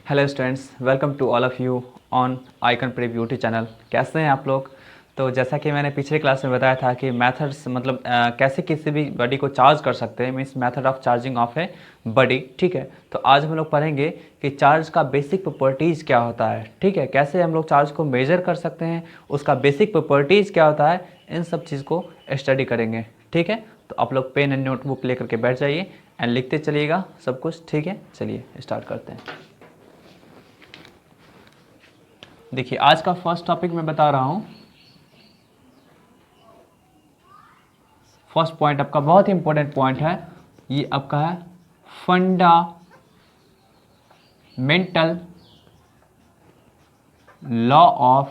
Hello students, welcome to all of you on Icon Pre YouTube channel. कैसे हैं आप लोग? तो जैसा कि मैंने पिछले क्लास में बताया था कि मेथड्स मतलब कैसे किसी भी बॉडी को चार्ज कर सकते हैं, means method of charging of a body. ठीक है, तो आज हम लोग पढ़ेंगे कि चार्ज का बेसिक प्रॉपर्टीज़ क्या होता है। ठीक है, कैसे हम लोग चार्ज को मेजर कर सकते हैं, उसका बेसिक प्रॉपर्टीज़ क्या होता है, इन सब चीज़ को स्टडी करेंगे। ठीक है, तो आप लोग पेन एंड नोटबुक लेकर के बैठ जाइए एंड लिखते चलिएगा सब कुछ। ठीक है, चलिए स्टार्ट करते हैं। देखिए, आज का फर्स्ट टॉपिक मैं बता रहा हूं। फर्स्ट पॉइंट आपका बहुत ही इंपॉर्टेंट पॉइंट है, ये आपका है फंडामेंटल लॉ ऑफ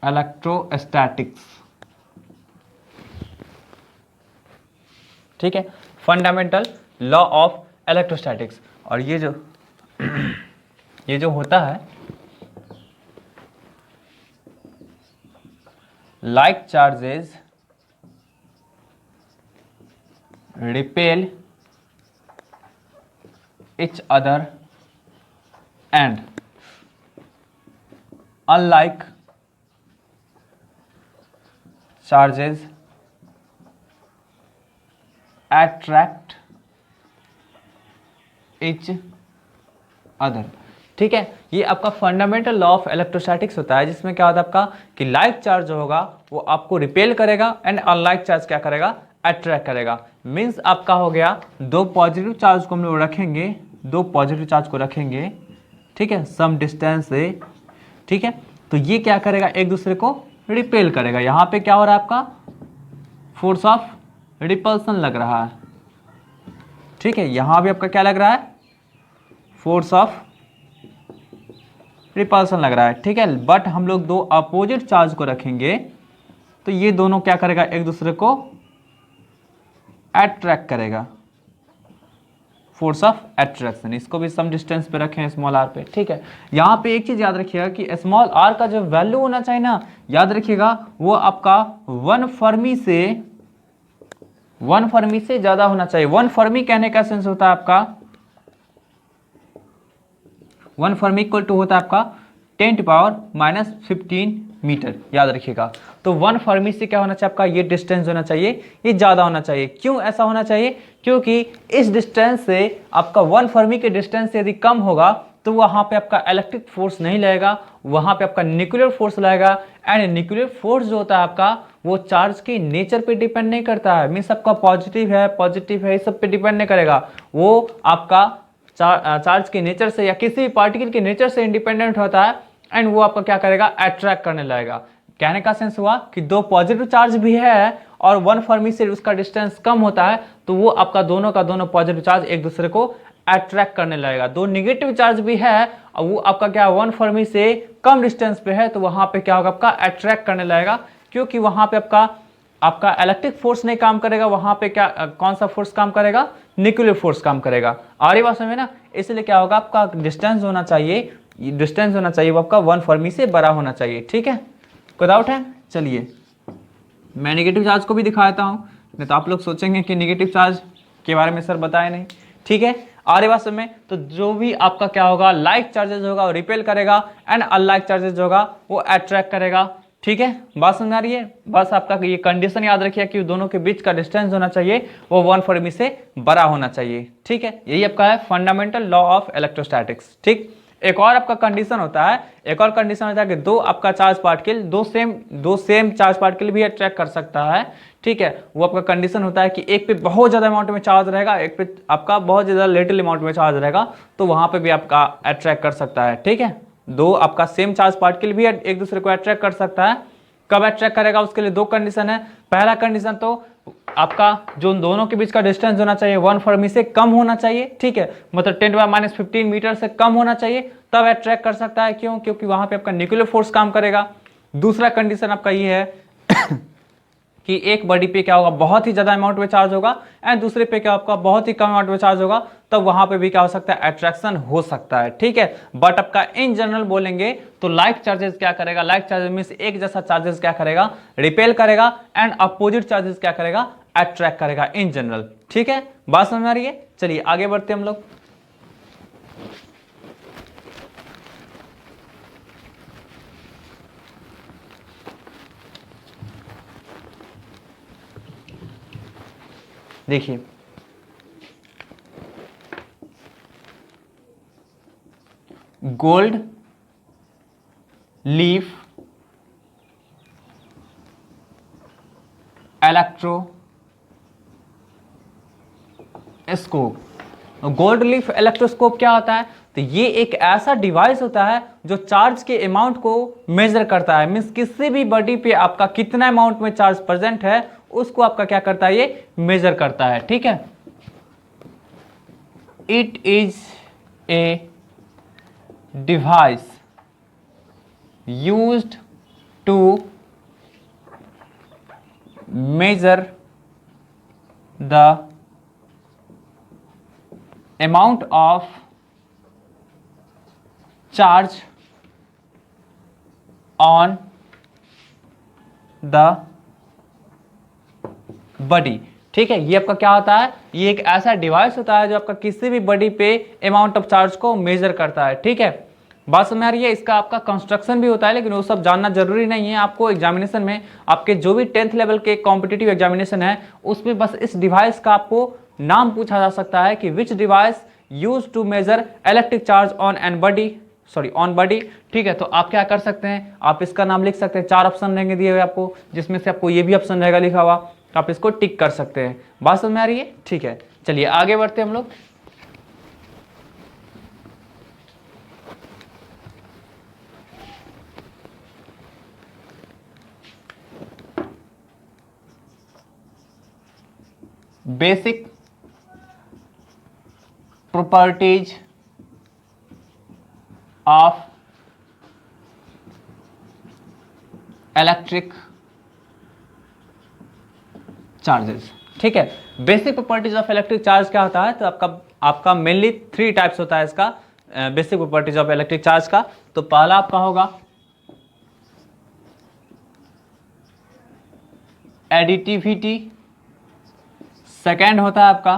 इलेक्ट्रोस्टैटिक्स। ठीक है, फंडामेंटल लॉ ऑफ इलेक्ट्रोस्टैटिक्स। और ये जो होता है, like charges repel each other and unlike charges attract each other। ठीक है, ये आपका फंडामेंटल लॉ ऑफ इलेक्ट्रोस्टैटिक्स होता है, जिसमें क्या होता है आपका कि लाइक चार्ज जो होगा वो आपको रिपेल करेगा एंड अनलाइक चार्ज क्या करेगा, अट्रैक्ट करेगा। मींस आपका हो गया दो पॉजिटिव चार्ज को हम लोग रखेंगे, दो पॉजिटिव चार्ज को रखेंगे, ठीक है, सम डिस्टेंस से। ठीक है, तो ये क्या करेगा, एक दूसरे को रिपेल करेगा। यहाँ पे क्या हो रहा है आपका, फोर्स ऑफ रिपल्सन लग रहा है। ठीक है, यहाँ भी आपका क्या लग रहा है, फोर्स ऑफ रिपल्सन लग रहा है। ठीक है, बट हम लोग दो अपोजिट चार्ज को रखेंगे तो ये दोनों क्या करेगा, एक दूसरे को अट्रैक्ट करेगा, फोर्स ऑफ अट्रैक्शन। इसको भी सम डिस्टेंस पे रखें, स्मॉल आर पे। ठीक है, यहाँ पे एक चीज याद रखिएगा कि स्मॉल आर का जो वैल्यू होना चाहिए ना, याद रखिएगा वो आपका 1 फर्मी से ज्यादा होना चाहिए। 1 फर्मी कहने का सेंस होता है आपका, 1 फर्मी इक्वल टू होता है आपका 10⁻⁻15 मीटर, याद रखिएगा। तो 1 फर्मी से क्या होना चाहिए आपका, ये डिस्टेंस होना चाहिए, ये ज़्यादा होना चाहिए। क्यों ऐसा होना चाहिए, क्योंकि इस डिस्टेंस से आपका 1 फर्मी के डिस्टेंस से यदि कम होगा तो वहाँ पे आपका इलेक्ट्रिक फोर्स नहीं लगेगा, वहाँ पे आपका न्यूक्लियर फोर्स लगेगा। एंड न्यूक्लियर फोर्स जो होता है आपका, वो चार्ज के नेचर पे डिपेंड नहीं करता है। मीन्स आपका पॉजिटिव है इस सब पे डिपेंड नहीं करेगा, वो आपका चार्ज के नेचर से या किसी भी पार्टिकल के नेचर से इंडिपेंडेंट होता है। एंड वो आपका क्या करेगा, अट्रैक्ट करने लगेगा। कहने का सेंस हुआ कि दो पॉजिटिव चार्ज भी है और 1 फर्मी से उसका डिस्टेंस कम होता है, तो वो आपका दोनों का दोनों पॉजिटिव चार्ज एक दूसरे को अट्रैक्ट करने लगेगा। दो निगेटिव चार्ज भी है और वो आपका क्या 1 फर्मी से कम डिस्टेंस पे है, तो वहां पे क्या होगा, आपका अट्रैक्ट करने लगेगा। क्योंकि वहां पे आपका इलेक्ट्रिक फोर्स नहीं काम करेगा, वहां पे क्या कौन सा फोर्स काम करेगा, न्यूक्लियर फोर्स काम करेगा। और ये बात समझ में ना, इसलिए क्या होगा, आपका डिस्टेंस होना चाहिए वो आपका 1 फर्मी से बड़ा होना चाहिए। ठीक है, कोई डाउट है? चलिए मैं नेगेटिव चार्ज को भी दिखा देता हूँ, नहीं तो आप लोग सोचेंगे कि नेगेटिव चार्ज के बारे में सर बताया नहीं। ठीक है, और ये बात समझ में, तो जो भी आपका क्या होगा, लाइक चार्जेस होगा वो रिपेल करेगा एंड अनलाइक चार्जेस होगा वो अट्रैक्ट करेगा। ठीक है, बात समझ आ रही है? बस आपका ये कंडीशन याद रखिए कि दोनों के बीच का डिस्टेंस होना चाहिए वो 1 फर्मी से बड़ा होना चाहिए। ठीक है, यही आपका है फंडामेंटल लॉ ऑफ इलेक्ट्रोस्टैटिक्स। ठीक, एक और आपका कंडीशन होता है, कि दो आपका चार्ज पार्टिकल दो सेम चार्ज पार्टिकल भी अट्रैक्ट कर सकता है। ठीक है, वो आपका कंडीशन होता है कि एक पे बहुत ज्यादा अमाउंट में चार्ज रहेगा, एक पे आपका बहुत ज्यादा लिटिल अमाउंट में चार्ज रहेगा, तो वहां पे भी आपका अट्रैक्ट कर सकता है। ठीक है, दो आपका सेम चार्ज पार्टिकल भी एक दूसरे को अट्रैक्ट कर सकता है। कब अट्रैक्ट करेगा, उसके लिए दो कंडीशन है। पहला कंडीशन तो आपका जो दोनों के बीच का डिस्टेंस होना चाहिए 1 फर्मी से कम होना चाहिए। ठीक है, मतलब 10⁻⁻15 मीटर से कम होना चाहिए, तब अट्रैक्ट कर सकता है। क्यों? क्योंकि वहां पे आपका न्यूक्लियर फोर्स काम करेगा। दूसरा कंडीशन आपका ये है कि एक बॉडी पे क्या होगा, बहुत ही ज्यादा अमाउंट में चार्ज होगा एंड दूसरे पे क्या आपका बहुत ही कम अमाउंट में चार्ज होगा, तब वहां पे भी क्या हो सकता है, अट्रैक्शन हो सकता है। ठीक है, बट आपका इन जनरल बोलेंगे तो लाइक चार्जेस क्या करेगा, लाइक चार्जेस मींस एक जैसा चार्जेस क्या करेगा, रिपेल करेगा एंड अपोजिट चार्जेस क्या करेगा, अट्रैक्ट करेगा इन जनरल। ठीक है, बात समझ आ रही है? चलिए आगे बढ़ते हैं हम लोग। देखिए gold leaf electroscope. Gold leaf electroscope क्या होता है? तो ये एक ऐसा डिवाइस होता है जो चार्ज के अमाउंट को मेजर करता है। मीन्स किसी भी बॉडी पे आपका कितना अमाउंट में चार्ज प्रेजेंट है उसको आपका क्या करता है, ये मेजर करता है। ठीक है, it is a device used to measure the amount of charge on the body। ठीक है, ये आपका क्या होता है, ये एक ऐसा डिवाइस होता है जो आपका किसी भी बॉडी पे अमाउंट ऑफ चार्ज को मेजर करता है। ठीक है, बात समझ आ रही है? इसका आपका कंस्ट्रक्शन भी होता है, लेकिन वो सब जानना जरूरी नहीं है। आपको एग्जामिनेशन में आपके जो भी 10th लेवल के कॉम्पिटिटिव एग्जामिनेशन है उसमें बस इस डिवाइस का आपको नाम पूछा जा सकता है कि which device use to measure electric charge on an body, sorry on body. ठीक है, तो आप क्या कर सकते हैं, आप इसका नाम लिख सकते हैं। 4 ऑप्शन रहेंगे दिए हुए आपको, जिसमें से आपको ये भी ऑप्शन रहेगा लिखा हुआ, तो आप इसको टिक कर सकते हैं। बात समझ में आ रही है? ठीक है, चलिए आगे बढ़ते हैं हम लोग। Basic properties of electric charges. ठीक है, basic properties of electric charge क्या होता है? तो आपका मेनली 3 टाइप्स होता है इसका basic properties of electric charge का। तो पहला आपका होगा एडिटिविटी, सेकेंड होता है आपका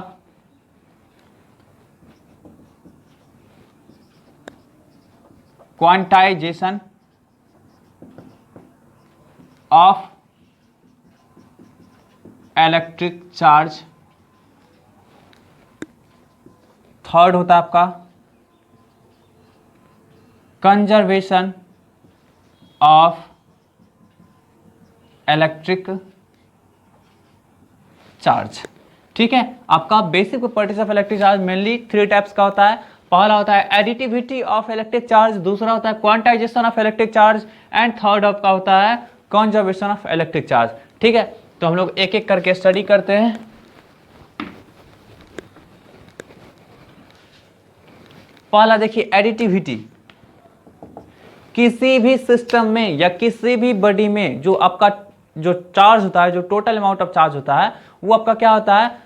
quantization of electric charge, third होता है आपका कंजर्वेशन ऑफ इलेक्ट्रिक चार्ज। ठीक है, आपका basic properties of electric charge mainly 3 types का होता है। पहला होता है एडिटिविटी ऑफ इलेक्ट्रिक चार्ज, दूसरा होता है quantization of electric charge, and third आपका होता है कंजर्वेशन ऑफ इलेक्ट्रिक चार्ज। ठीक है, तो हम लोग एक एक करके स्टडी करते हैं। पहला देखिए एडिटिविटी। किसी भी सिस्टम में या किसी भी बॉडी में जो आपका जो चार्ज होता है, जो टोटल अमाउंट ऑफ चार्ज होता है, वो आपका क्या होता है,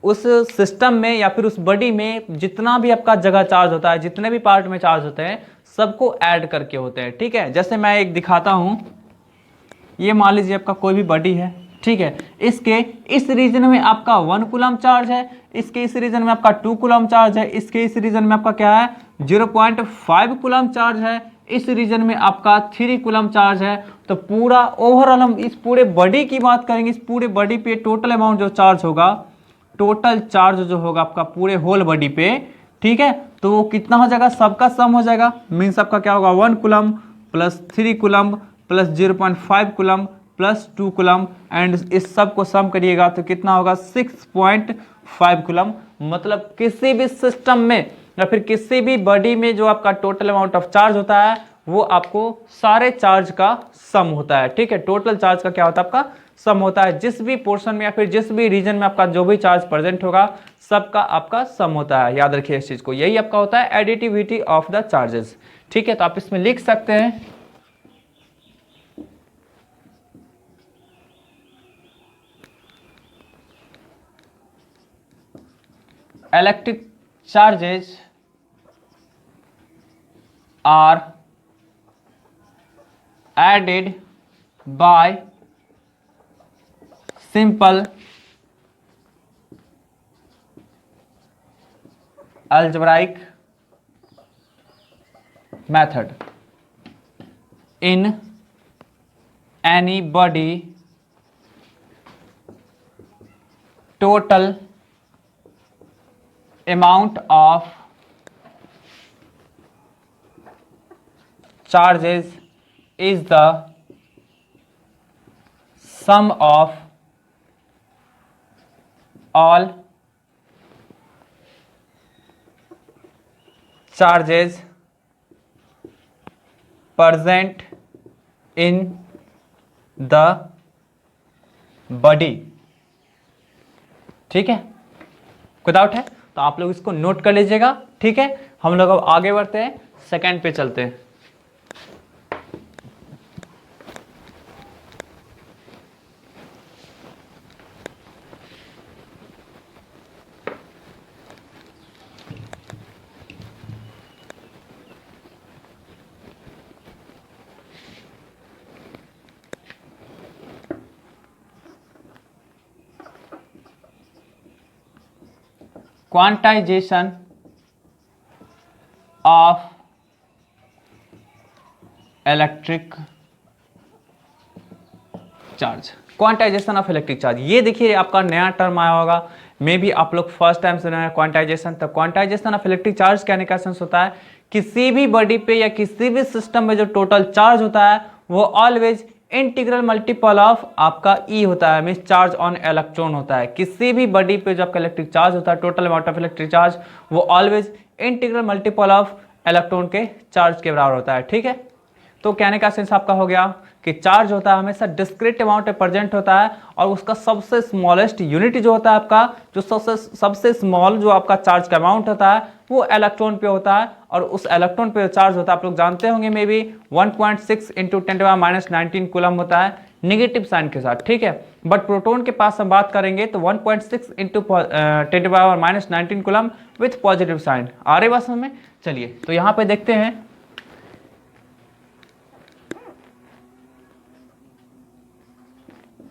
उस सिस्टम में या फिर उस बॉडी में जितना भी आपका जगह चार्ज होता है, जितने भी पार्ट में चार्ज होते हैं, सबको ऐड करके होते हैं। ठीक है, जैसे मैं एक दिखाता हूं, ये मान लीजिए आपका कोई भी बॉडी है। ठीक है, इसके इस रीजन में आपका 1 कूलम चार्ज है, इसके इस रीजन में आपका 2 कूलम चार्ज है, इसके इस रीजन में आपका क्या है 0.5 कूलम चार्ज है, इस रीजन में आपका 3 कूलम चार्ज है। तो पूरा ओवरऑल हम इस पूरे बॉडी की बात करेंगे, इस पूरे बॉडी पे टोटल अमाउंट जो चार्ज होगा, टोटल चार्ज जो होगा आपका पूरे होल बॉडी पे, ठीक है, तो वो कितना हो जाएगा, सबका सम हो जाएगा। मीन्स आपका क्या होगा 1 coulomb plus 3 coulomb plus 0.5 coulomb plus 2 coulomb, and इस सब को सम करिएगा तो कितना होगा 6.5 कूलम। मतलब किसी भी सिस्टम में या फिर किसी भी बॉडी में जो आपका टोटल अमाउंट ऑफ चार्ज होता है वो आपको सारे चार्ज का सम होता है। ठीक है, टोटल चार्ज का क्या होता है, आपका सम होता है। जिस भी पोर्शन में या फिर जिस भी रीजन में आपका जो भी चार्ज प्रेजेंट होगा सबका आपका सम होता है। याद रखिए इस चीज को, यही आपका होता है एडिटिविटी ऑफ द चार्जेस। ठीक है, तो आप इसमें लिख सकते हैं electric charges are added by simple algebraic method in any body total amount of charges is the sum of all charges present in the body। ठीक है, कोई डाउट है तो आप लोग इसको नोट कर लीजिएगा। ठीक है, हम लोग अब आगे बढ़ते हैं, सेकंड पे चलते हैं। Quantization of electric charge. Quantization of electric charge, ये देखिए आपका नया टर्म आया होगा, मे भी आप लोग फर्स्ट टाइम सुना है क्वांटाइजेशन। तो क्वांटाइजेशन ऑफ इलेक्ट्रिक चार्ज कहने का सेंस होता है किसी भी बॉडी पे या किसी भी सिस्टम में जो टोटल चार्ज होता है वो ऑलवेज इंटीग्रल मल्टीपल ऑफ आपका ई होता है, मीन्स चार्ज ऑन इलेक्ट्रॉन होता है। किसी भी बॉडी पे जो आपका इलेक्ट्रिक चार्ज होता है, total amount of electric charge, वो always integral multiple of electron के चार्ज के बराबर होता है। ठीक है, तो कहने का सेंस आपका हो गया कि चार्ज होता है हमेशा डिस्क्रीट अमाउंट में प्रेजेंट होता है, और उसका सबसे स्मॉलेस्ट यूनिट जो होता है आपका, जो सबसे स्मॉल जो आपका चार्ज का अमाउंट होता है वो इलेक्ट्रॉन पे होता है, और उस इलेक्ट्रॉन पे जो चार्ज होता है आप लोग जानते होंगे मे बी 1.6 इंटू 10⁻⁻19 कूलम होता है नेगेटिव साइन के साथ। ठीक है, बट प्रोटॉन के पास हम बात करेंगे तो 1.6 into 10⁻⁻19 coulomb with positive sign. आ रही बात समझ में? चलिए तो यहाँ पे देखते हैं,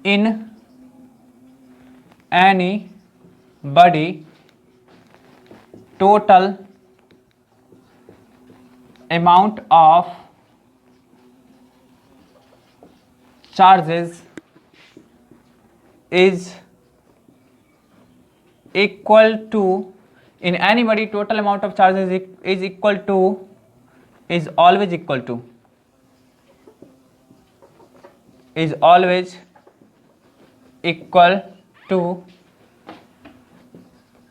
in any body total amount of charges is equal to, in any body total amount of charges is equal to, is always equal to, is always equal to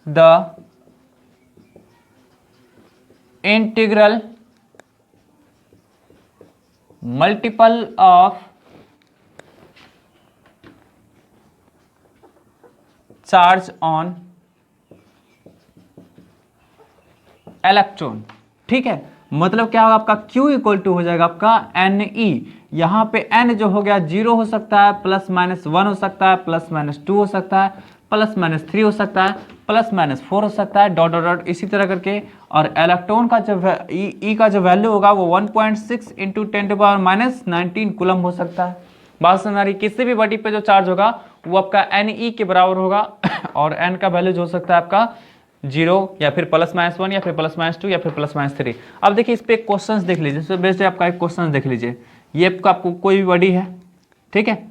the integral multiple of charge on electron. ठीक है, मतलब क्या होगा आपका Q equal to हो जाएगा आपका Ne। यहाँ पे n जो हो गया 0 हो सकता है, +-1 हो सकता है, +-2 हो सकता है, +-3 हो सकता है, +-4 हो सकता है, डॉट डॉट डॉट इसी तरह करके। और इलेक्ट्रॉन का जो E का जो वैल्यू होगा वो 1.6 इंटू 10⁻⁻19 कूलम हो सकता है। बात समझ आ रही? किसी भी बॉडी पे जो चार्ज होगा वो आपका Ne के बराबर होगा, और n का वैल्यू जो हो सकता है आपका 0 या फिर +-1 या फिर +-2 या फिर +-3। अब देखिए इस पे एक क्वेश्चन देख लीजिए, इससे बेस्ट है आपका एक क्वेश्चन देख लीजिए। ये आपको कोई भी बॉडी है, ठीक है,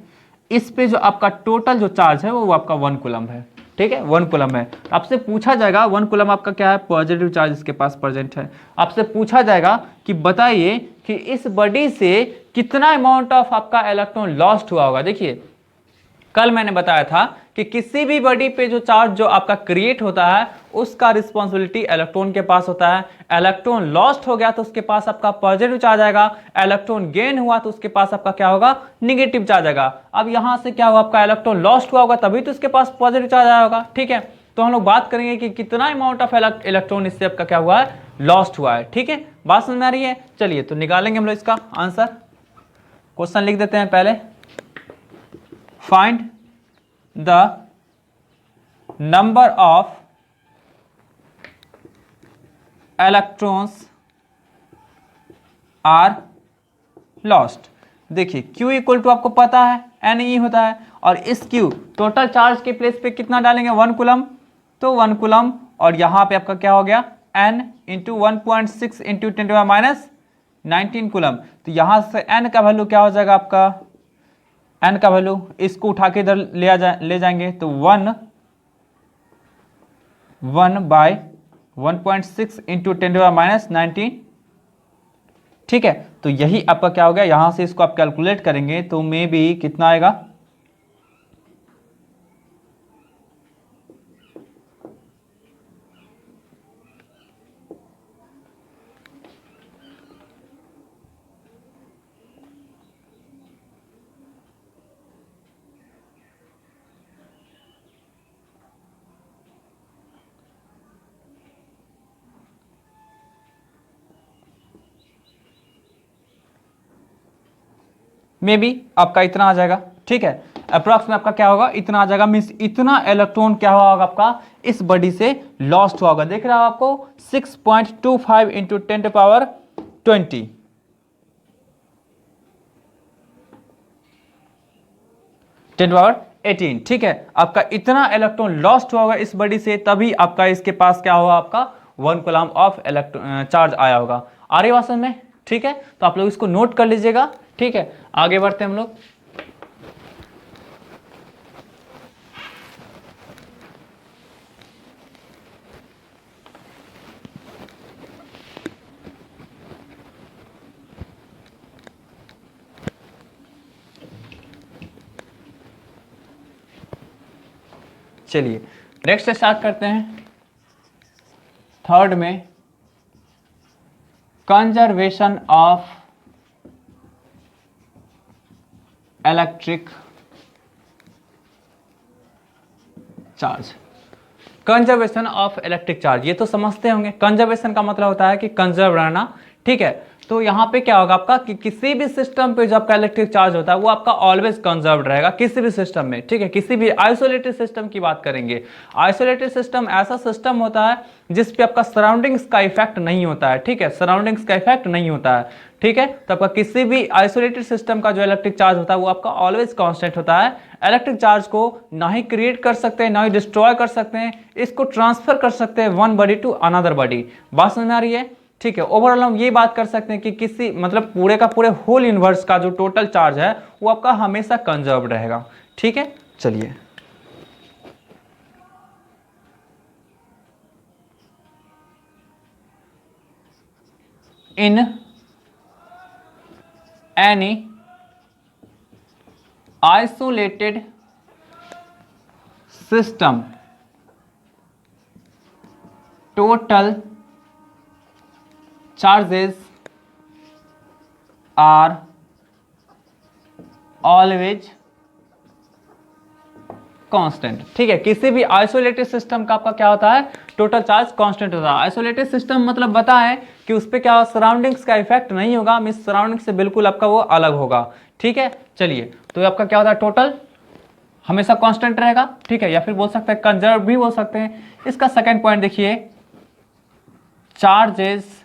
इस पे जो आपका टोटल जो चार्ज है वो आपका 1 कूलम है। ठीक है, 1 कूलम है। आपसे पूछा जाएगा 1 कूलम आपका क्या है, पॉजिटिव चार्ज इसके पास प्रेजेंट है। आपसे पूछा जाएगा कि बताइए कि इस बॉडी से कितना अमाउंट ऑफ आपका इलेक्ट्रॉन लॉस्ट हुआ होगा। देखिए कल मैंने बताया था कि किसी भी बॉडी पे जो चार्ज जो आपका क्रिएट होता है उसका रिस्पॉन्सिबिलिटी इलेक्ट्रॉन के पास होता है। इलेक्ट्रॉन लॉस्ट हो गया तो उसके पास आपका पॉजिटिव चार्ज आएगा, इलेक्ट्रॉन गेन हुआ तो उसके पास आपका क्या होगा, निगेटिव चार्ज आएगा। अब यहां से क्या हुआ, आपका इलेक्ट्रॉन लॉस्ट हुआ होगा तभी तो उसके पास पॉजिटिव चार्ज आया होगा। ठीक है, तो हम लोग बात करेंगे कि कितना अमाउंट ऑफ इलेक्ट्रॉन इससे आपका क्या हुआ है, लॉस्ट हुआ है। ठीक है, बात समझ में आ रही है? चलिए तो निकालेंगे हम लोग इसका आंसर। क्वेश्चन लिख देते हैं पहले, find the number of electrons are lost। देखिए Q इक्वल टू आपको पता है Ne होता है, और इस Q टोटल चार्ज के प्लेस पे कितना डालेंगे, 1 कूलम, तो 1 कूलम, और यहाँ पे आपका क्या हो गया n इंटू 1.6 इंटू 10⁻⁻ 19 कूलम। तो यहां से n का वैल्यू क्या हो जाएगा आपका, n का वैल्यू इसको उठा के इधर ले जाएंगे तो 1 बाय 1.6 इंटू 10⁻⁻19। ठीक है, तो यही आपका क्या हो गया, यहां से इसको आप कैलकुलेट करेंगे तो मे बी कितना आएगा, मे बी आपका इतना आ जाएगा। ठीक है, अप्रॉक्स में आपका क्या होगा, इतना आ जाएगा, मीन्स इतना इलेक्ट्रॉन क्या हुआ होगा आपका इस बॉडी से लॉस्ट हुआ होगा। देख रहा हो आपको 6.25 इंटू 10⁻20 10⁻18। ठीक है, आपका इतना इलेक्ट्रॉन लॉस्ट हुआ होगा इस बॉडी से, तभी आपका इसके पास क्या होगा, आपका 1 कूलम ऑफ इलेक्ट्रॉन चार्ज आया होगा। आ रही बात समझ में? ठीक है, तो आप लोग इसको नोट कर लीजिएगा। ठीक है, आगे बढ़ते हैं हम लोग। चलिए नेक्स्ट स्टार्ट करते हैं। थर्ड में conservation of electric charge. Conservation of electric charge, ये तो समझते होंगे, कंजर्वेशन का मतलब होता है कि कंजर्व रहना। ठीक है, तो यहाँ पे क्या होगा आपका कि किसी भी सिस्टम पे जो आपका इलेक्ट्रिक चार्ज होता है वो आपका ऑलवेज कंजर्व रहेगा किसी भी सिस्टम में। ठीक है, किसी भी आइसोलेटेड सिस्टम की बात करेंगे, आइसोलेटेड सिस्टम ऐसा सिस्टम होता है जिस पे आपका सराउंडिंग्स का इफेक्ट नहीं होता है। ठीक है, सराउंडिंग्स का इफेक्ट नहीं होता है। ठीक है, तो आपका किसी भी आइसोलेटेड सिस्टम का जो इलेक्ट्रिक चार्ज होता है वो आपका ऑलवेज कांस्टेंट होता है। इलेक्ट्रिक चार्ज को ना ही क्रिएट कर सकते हैं ना ही डिस्ट्रॉय कर सकते हैं, इसको ट्रांसफर कर सकते हैं one body to another body. बात समझ में आ रही है? ठीक है, ओवरऑल हम ये बात कर सकते हैं कि किसी मतलब पूरे का पूरे होल यूनिवर्स का जो टोटल चार्ज है वो आपका हमेशा कंजर्व्ड रहेगा। ठीक है, चलिए in any isolated system total charges are always constant. ठीक है, किसी भी आइसोलेटेड सिस्टम का आपका क्या होता है, टोटल चार्ज कांस्टेंट होता है। आइसोलेटेड सिस्टम मतलब बता है कि उस पर क्या सराउंडिंग्स का इफेक्ट नहीं होगा, मींस सराउंडिंग से बिल्कुल आपका वो अलग होगा। ठीक है, चलिए तो आपका क्या होता है, टोटल हमेशा कांस्टेंट रहेगा। ठीक है, या फिर बोल सकते हैं कंजर्व भी बोल सकते हैं। इसका सेकेंड पॉइंट देखिए, charges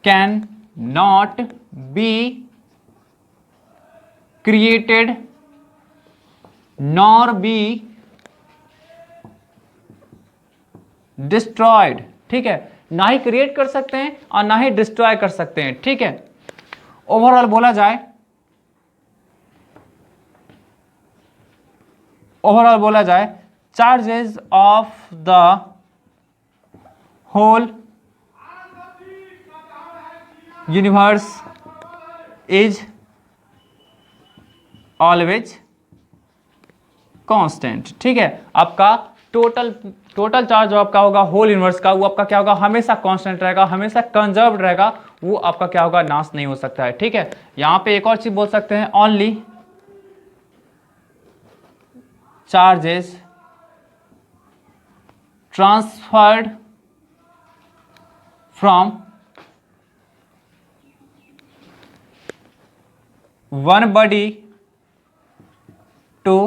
can not be created nor be destroyed. ठीक है, ना ही क्रिएट कर सकते हैं और ना ही डिस्ट्रॉय कर सकते हैं। ठीक है, ओवरऑल बोला जाए, charges of the whole universe is always constant. ठीक है, आपका टोटल चार्ज जो आपका होगा होल यूनिवर्स का वो आपका क्या होगा, हमेशा कांस्टेंट रहेगा, हमेशा कंजर्व्ड रहेगा, वो आपका क्या होगा, नाश नहीं हो सकता है। ठीक है, यहां पे एक और चीज बोल सकते हैं, only charges transferred from one body to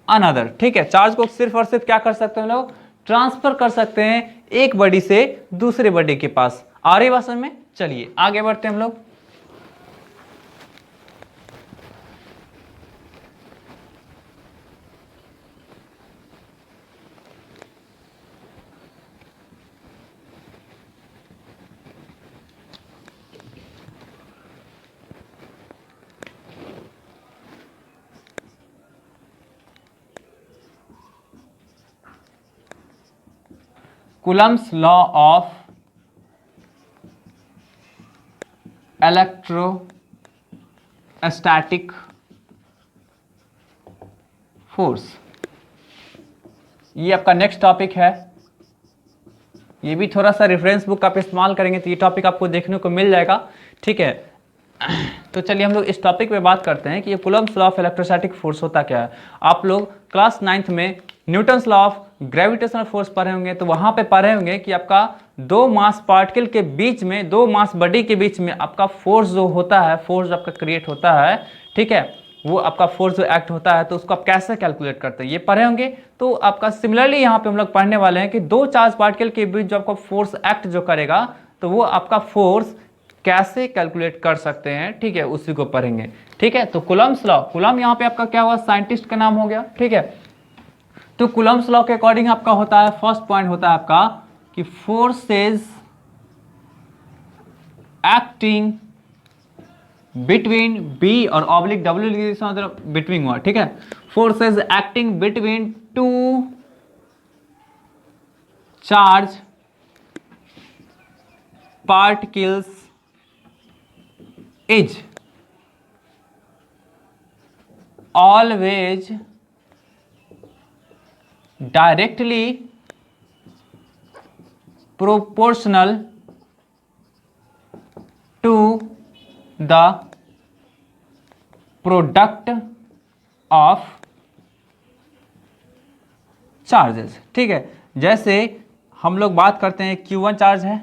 another. ठीक है, चार्ज को सिर्फ और सिर्फ क्या कर सकते हैं लोग, ट्रांसफर कर सकते हैं एक बॉडी से दूसरे बॉडी के पास। आ रही बात समझ में? चलिए आगे बढ़ते हैं हम लोग। Coulomb's law of electrostatic force, ये आपका नेक्स्ट टॉपिक है। ये भी थोड़ा सा रेफरेंस बुक आप इस्तेमाल करेंगे तो ये टॉपिक आपको देखने को मिल जाएगा, ठीक है। तो चलिए हम लोग इस टॉपिक पे बात करते हैं कि ये Coulomb's law of electrostatic force होता क्या है। आप लोग क्लास 9th में Newton's law of gravitational force पढ़े होंगे, तो वहां पे पढ़े होंगे कि आपका दो मास पार्टिकल के बीच में, दो मास बॉडी के बीच में आपका फोर्स जो होता है, फोर्स आपका क्रिएट होता है, ठीक है, वो आपका फोर्स जो एक्ट होता है, तो उसको आप कैसे कैलकुलेट करते हैं ये पढ़े होंगे। तो आपका सिमिलरली यहाँ पे हम लोग पढ़ने वाले हैं कि दो चार्ज पार्टिकल के बीच जो आपका फोर्स एक्ट जो करेगा, तो वो आपका फोर्स कैसे कैलकुलेट कर सकते हैं, ठीक है, उसी को पढ़ेंगे, ठीक है। तो कूलम्स लॉ, कूलम यहाँ पे आपका क्या हुआ, साइंटिस्ट का नाम हो गया, ठीक है। तो कूलम्स लॉ के अकॉर्डिंग आपका होता है, फर्स्ट पॉइंट होता है आपका कि फोर्सेस एक्टिंग बिटवीन बी और ऑब्लिक डब्ल्यू बिटवीन हुआ, ठीक है। Forces acting between two charge particles is always directly proportional to the product of charges, ठीक है। जैसे हम लोग बात करते हैं Q1 चार्ज है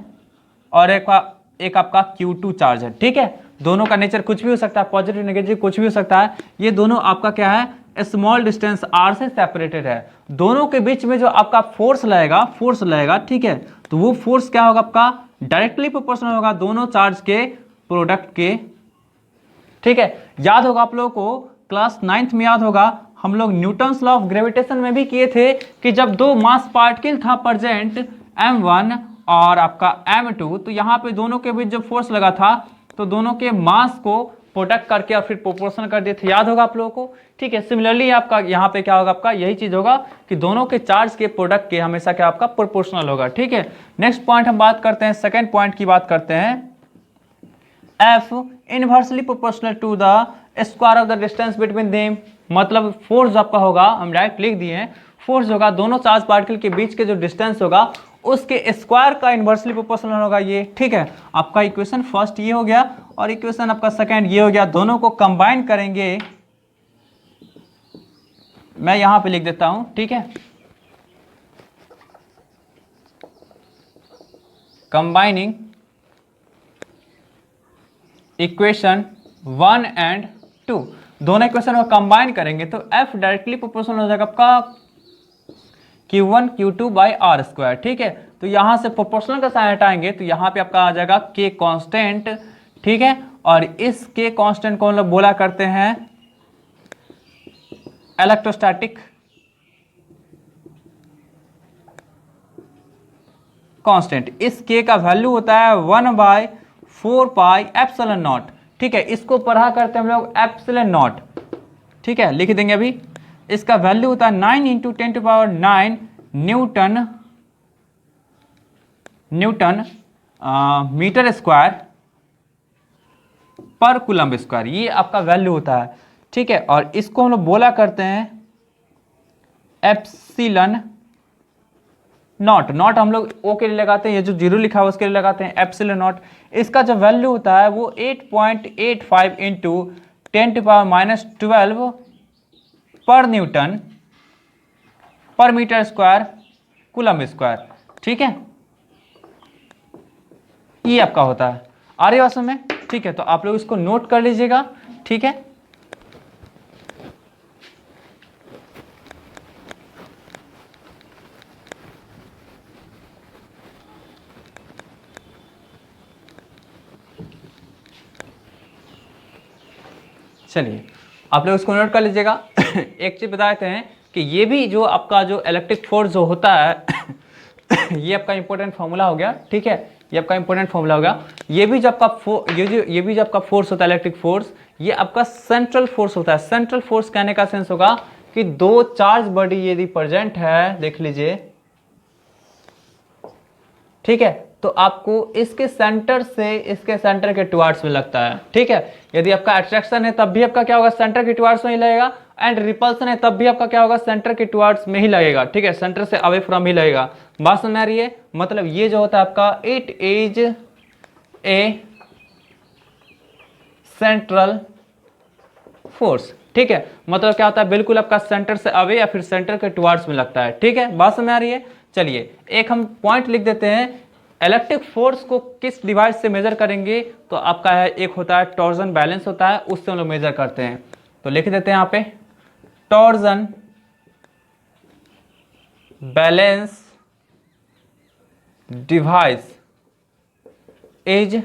और एक आपका Q2 चार्ज है, ठीक है। दोनों का नेचर कुछ भी हो सकता है, पॉजिटिव नेगेटिव कुछ भी हो सकता है। ये दोनों आपका क्या है, स्मॉल डिस्टेंस r से सेपरेटेड है। दोनों के बीच में जो आपका फोर्स लगेगा, ठीक है, तो वो फोर्स क्या होगा, आपका डायरेक्टली प्रोपोर्शनल होगा दोनों चार्ज के प्रोडक्ट के, ठीक है। याद होगा आप लोगों को, क्लास 9th में याद होगा, हम लोग न्यूटन्स लॉ ऑफ ग्रेविटेशन में भी किए थे कि जब दो मास पार्टिकल था प्रेजेंट m1 और आपका m2, तो यहाँ पे दोनों के बीच जब फोर्स लगा था तो दोनों के मास को प्रोडक्ट करके और फिर प्रोपोर्शनल कर दिए थे, याद होगा आप लोगों को, ठीक है। सिमिलरली आपका यहाँ पे क्या होगा, आपका यही चीज होगा कि दोनों के चार्ज के प्रोडक्ट के हमेशा क्या आपका प्रोपोर्शनल होगा, ठीक है। नेक्स्ट पॉइंट हम बात करते हैं, सेकेंड पॉइंट की बात करते हैं, F inversely proportional to the square of the distance between them. मतलब फोर्स आपका होगा, हम डायरेक्ट लिख दिए हैं, फोर्स होगा दोनों चार्ज पार्टिकल के बीच के जो डिस्टेंस होगा उसके स्क्वायर का इनवर्सली प्रोपोर्शनल होगा ये, ठीक है। आपका इक्वेशन फर्स्ट ये हो गया और इक्वेशन आपका सेकंड ये हो गया। दोनों को कंबाइन करेंगे, मैं यहां पे लिख देता हूं, ठीक है। कंबाइनिंग इक्वेशन 1 एंड 2, दोनों इक्वेशन को कंबाइन करेंगे तो F डायरेक्टली प्रोपोर्शनल हो जाएगा आपका Q1 Q2 by are square, ठीक है। तो यहां से प्रोपोर्शनल का साइन हटाएंगे तो यहां पे आपका आ जाएगा K कांस्टेंट, ठीक है। और इस K कांस्टेंट को हम लोग बोला करते हैं इलेक्ट्रोस्टैटिक कांस्टेंट। इस K का वैल्यू होता है 1/4 पाई एप्सिलॉन नॉट, ठीक है। इसको पढ़ा करते हैं हम लोग एप्सिलॉन नॉट, ठीक है, लिख देंगे अभी। इसका वैल्यू होता है 9 × 10⁹ न्यूटन मीटर स्क्वायर पर कूलम्ब स्क्वायर, ये आपका वैल्यू होता है, ठीक है। और इसको हम लोग बोला करते हैं एप्सिलॉन नॉट। नॉट हम लोग ओ के लिए लगाते हैं, ये जो जीरो लिखा है उसके लिए लगाते हैं एप्सिलॉन नॉट। इसका जो वैल्यू होता है वो 8.85 × 10⁻12 पर न्यूटन पर मीटर स्क्वायर कूलम्ब स्क्वायर, ठीक है। ये आपका होता है, आ रही बात में, ठीक है। तो आप लोग इसको नोट कर लीजिएगा, ठीक है। चलिए आप लोग इसको नोट कर लीजिएगा। एक चीज बता देते हैं कि ये भी जो आपका जो इलेक्ट्रिक फोर्स जो होता है ये आपका इंपॉर्टेंट फॉर्मूला हो गया, ठीक है। ये आपका इंपॉर्टेंट फॉर्मूला हो गया। ये भी जो आपका ये भी जो आपका फोर्स होता है इलेक्ट्रिक फोर्स, ये आपका सेंट्रल फोर्स होता है। सेंट्रल फोर्स कहने का सेंस होगा कि दो चार्ज बॉडी यदि प्रेजेंट है, देख लीजिए ठीक है, तो आपको इसके सेंटर से इसके सेंटर के टुवार्ड्स में लगता है। ठीक है, यदि आपका अट्रैक्शन है तब भी आपका क्या होगा, सेंटर के टुवार्ड्स में ही लगेगा, एंड रिपल्सन है तब भी आपका क्या होगा, सेंटर के टुवार्ड्स में ही लगेगा। ठीक है, सेंटर से अवे फ्रॉम ही लगेगा। बात समझ में आ रही है? मतलब ये जो होता है आपका, it is A central force. ठीक है, मतलब क्या होता है, बिल्कुल आपका सेंटर से अवे या फिर सेंटर के टुवार्ड्स में लगता है। ठीक है, बात समझ में आ रही है? चलिए एक हम पॉइंट लिख देते हैं। इलेक्ट्रिक फोर्स को किस डिवाइस से मेजर करेंगे, तो आपका है एक होता है टॉर्जन बैलेंस होता है, उससे हम लोग मेजर करते हैं। तो लिख देते हैं यहाँ पे, torsion balance device is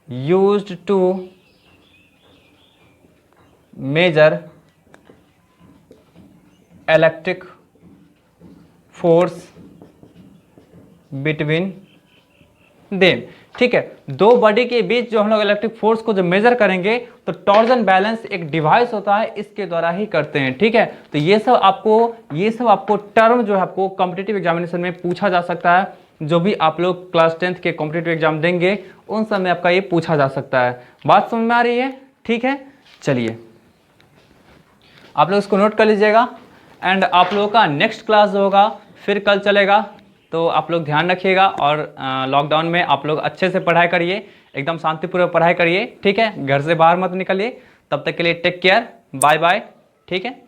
used to measure electric force between them। ठीक है, दो बॉडी के बीच जो हम लोग इलेक्ट्रिक फोर्स को जो मेजर करेंगे, तो टॉर्जन बैलेंस एक डिवाइस होता है, इसके द्वारा ही करते हैं। ठीक है, तो ये सब आपको टर्म जो है आपको कॉम्पिटिटिव एग्जामिनेशन में पूछा जा सकता है। जो भी आप लोग क्लास 10th के कॉम्पिटिटिव एग्जाम देंगे उन सब में आपका ये पूछा जा सकता है। बात समझ में आ रही है? ठीक है, चलिए आप लोग इसको नोट कर लीजिएगा। एंड आप लोगों का नेक्स्ट क्लास जो होगा फिर कल चलेगा, तो आप लोग ध्यान रखिएगा। और लॉकडाउन में आप लोग अच्छे से पढ़ाई करिए, एकदम शांतिपूर्वक पढ़ाई करिए। ठीक है, घर से बाहर मत निकलिए। तब तक के लिए टेक केयर, बाय बाय। ठीक है।